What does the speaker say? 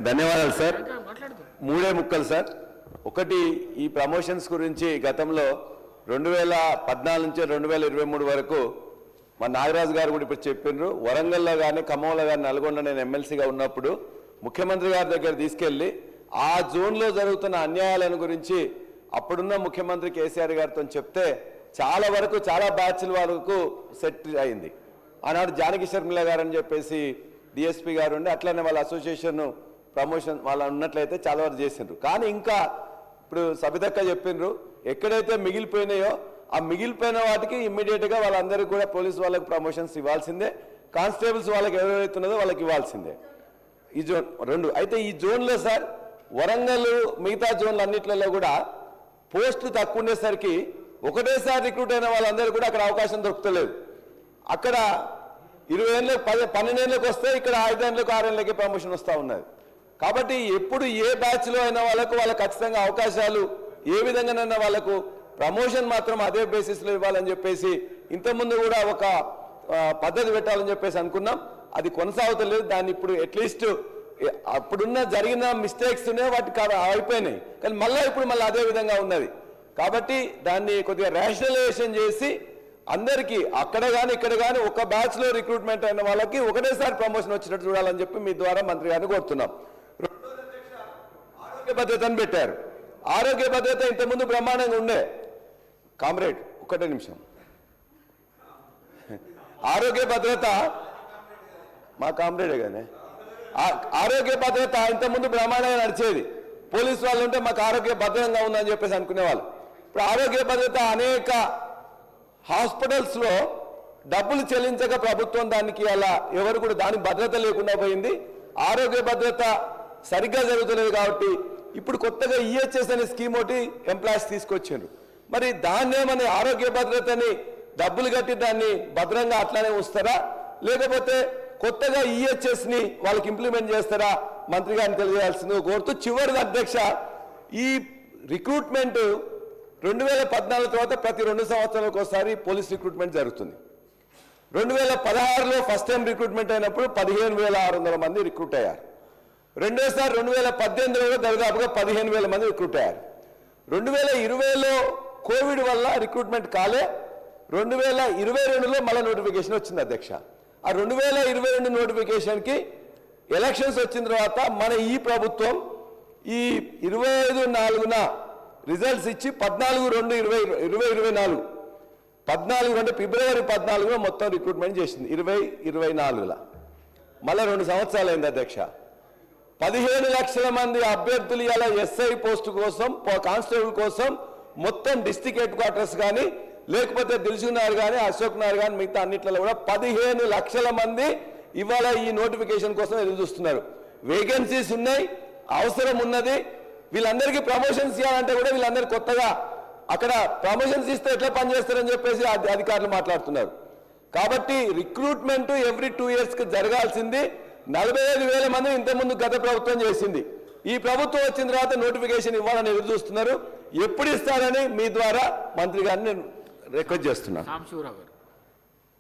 ధన్యవాదాలు సార్. మూడే ముక్కలు సార్. ఒకటి, ఈ ప్రమోషన్స్ గురించి గతంలో 2014 నుంచి 2023 వరకు మా నాగరాజు గారు కూడా ఇప్పుడు చెప్పిండ్రు. వరంగల్లో కానీ ఖమ్మంలో కానీ నల్గొండ నేను ఎమ్మెల్సీగా ఉన్నప్పుడు ముఖ్యమంత్రి గారి దగ్గర తీసుకెళ్లి ఆ జోన్లో జరుగుతున్న అన్యాయాలను గురించి అప్పుడున్న ముఖ్యమంత్రి కేసీఆర్ గారితో చెప్తే చాలా వరకు చాలా బ్యాచ్ల వరకు సెట్ అయింది. ఆనాడు జానకి శర్మిల గారు అని చెప్పేసి డిఎస్పీ గారు ఉండి అట్లనే వాళ్ళ అసోసియేషన్ ప్రమోషన్ వాళ్ళు ఉన్నట్లయితే చాలా వరకు చేసిండ్రు. కానీ ఇంకా ఇప్పుడు సబితక్క చెప్పిండ్రు, ఎక్కడైతే మిగిలిపోయినాయో ఆ మిగిలిపోయిన వాటికి ఇమ్మీడియట్గా వాళ్ళందరికీ కూడా పోలీసు వాళ్ళకి ప్రమోషన్స్ ఇవ్వాల్సిందే, కానిస్టేబుల్స్ వాళ్ళకి ఎవరైతున్నదో వాళ్ళకి ఇవ్వాల్సిందే. ఈ జోన్ 2. అయితే ఈ జోన్లో సార్ వరంగల్ మిగతా జోన్లు అన్నిట్లలో కూడా పోస్టులు తక్కువ ఉండేసరికి ఒకటేసారి రిక్రూట్ అయిన వాళ్ళందరూ కూడా అక్కడ అవకాశం దొరుకుతలేదు. అక్కడ 20 ఏళ్ళకి 12 ఏళ్ళకి వస్తే ఇక్కడ 5 ఏళ్ళకి 6 ఏళ్ళకి ప్రమోషన్ వస్తూ ఉన్నది. కాబట్టి ఎప్పుడు ఏ బ్యాచ్లో అయిన వాళ్ళకు ఖచ్చితంగా అవకాశాలు ఏ విధంగానైనా వాళ్ళకు ప్రమోషన్ మాత్రం అదే బేసిస్లో ఇవ్వాలని చెప్పేసి ఇంతకుముందు కూడా ఒక పద్ధతి పెట్టాలని చెప్పేసి అనుకున్నాం. అది కొనసాగుతలేదు. దాన్ని ఇప్పుడు అట్లీస్ట్ అప్పుడున్న జరిగిన మిస్టేక్స్నే వాటికి అయిపోయినాయి, కానీ ఇప్పుడు మళ్ళీ అదే విధంగా ఉన్నది. కాబట్టి దాన్ని కొద్దిగా రేషనలైజేషన్ చేసి అందరికీ అక్కడ కానీ ఇక్కడ కానీ ఒక బ్యాచ్లో రిక్రూట్మెంట్ అయిన వాళ్ళకి ఒకటేసారి ప్రమోషన్ వచ్చినట్టు చూడాలని చెప్పి మీ ద్వారా మంత్రి గారిని కోరుతున్నాం. ఆరోగ్య భద్రతను పెట్టారు. ఆరోగ్య భద్రత ఇంతకుముందు బ్రహ్మాండంగా ఉండే. కామ్రేడ్ ఒక్కటే నిమిషం. ఆరోగ్య భద్రత మా కామ్రేడే కానీ ఆరోగ్య భద్రత ఇంతకుముందు బ్రహ్మాండంగా నడిచేది. పోలీసు వాళ్ళు ఉంటే మాకు ఆరోగ్య భద్రంగా ఉందని చెప్పేసి అనుకునేవాళ్ళు. ఇప్పుడు ఆరోగ్య భద్రత అనేక హాస్పిటల్స్లో డబ్బులు చెల్లించక ప్రభుత్వం దానికి అలా ఎవరు కూడా దానికి భద్రత లేకుండా పోయింది. ఆరోగ్య భద్రత సరిగ్గా జరుగుతులేదు. కాబట్టి ఇప్పుడు కొత్తగా ఈహెచ్ఎస్ అనే స్కీమ్ ఒకటి ఎంప్లాయీస్ తీసుకొచ్చారు. మరి దాన్నే మన ఆరోగ్య భద్రతని డబ్బులు కట్టి దాన్ని భద్రంగా అట్లానే ఉంచుతారా, లేకపోతే కొత్తగా ఈహెచ్ఎస్ని వాళ్ళకి ఇంప్లిమెంట్ చేస్తారా మంత్రి గారిని తెలియజేయాల్సిందిగా కోరుతూ, చివరిది అధ్యక్ష, ఈ రిక్రూట్మెంట్ 2014 తర్వాత ప్రతి 2 సంవత్సరాలకు ఒకసారి పోలీస్ రిక్రూట్మెంట్ జరుగుతుంది. 2016లో ఫస్ట్ టైం రిక్రూట్మెంట్ అయినప్పుడు 15,600 మంది రిక్రూట్ అయ్యారు. రెండోసారి 2018లో దాదాపుగా 15,000 మంది రిక్రూట్ అయ్యారు. 2020లో కోవిడ్ వల్ల రిక్రూట్మెంట్ కాలే. 2022లో మళ్ళీ నోటిఫికేషన్ వచ్చింది అధ్యక్ష. ఆ 2022 నోటిఫికేషన్కి ఎలక్షన్స్ వచ్చిన తర్వాత మన ఈ ప్రభుత్వం ఈ 25/4న రిజల్ట్స్ ఇచ్చి 14/2/2024 14 ఫిబ్రవరి 14లో మొత్తం రిక్రూట్మెంట్ చేసింది. 2024లో మళ్ళీ 2 సంవత్సరాలు అయింది అధ్యక్ష. 15 లక్షల మంది అభ్యర్థులు ఇలా ఎస్ఐ పోస్టు కోసం, కానిస్టేబుల్ కోసం మొత్తం డిస్ట్రిక్ట్ హెడ్ క్వార్టర్స్ కానీ లేకపోతే దిల్సుఖ్నగర్ కానీ అశోక్ నగర్ కానీ మిగతా అన్నిట్లలో కూడా 15 లక్షల మంది ఇవాళ ఈ నోటిఫికేషన్ కోసం ఎదురు చూస్తున్నారు. వేకెన్సీస్ ఉన్నాయి, అవసరం ఉన్నది. వీళ్ళందరికీ ప్రమోషన్స్ ఇవ్వాలంటే కూడా వీళ్ళందరూ కొత్తగా అక్కడ ప్రమోషన్స్ ఇస్తే ఎట్లా పనిచేస్తారని చెప్పేసి అధికారులు మాట్లాడుతున్నారు. కాబట్టి రిక్రూట్మెంట్ ఎవ్రీ 2 ఇయర్స్కి జరగాల్సింది. 45,000 మంది ఇంతకుముందు గత ప్రభుత్వం చేసింది. ఈ ప్రభుత్వం వచ్చిన తర్వాత నోటిఫికేషన్ ఇవ్వాలని ఎదురు చూస్తున్నారు. ఎప్పుడు ఇస్తారని మీ ద్వారా మంత్రి గారిని రిక్వెస్ట్ చేస్తున్నాను.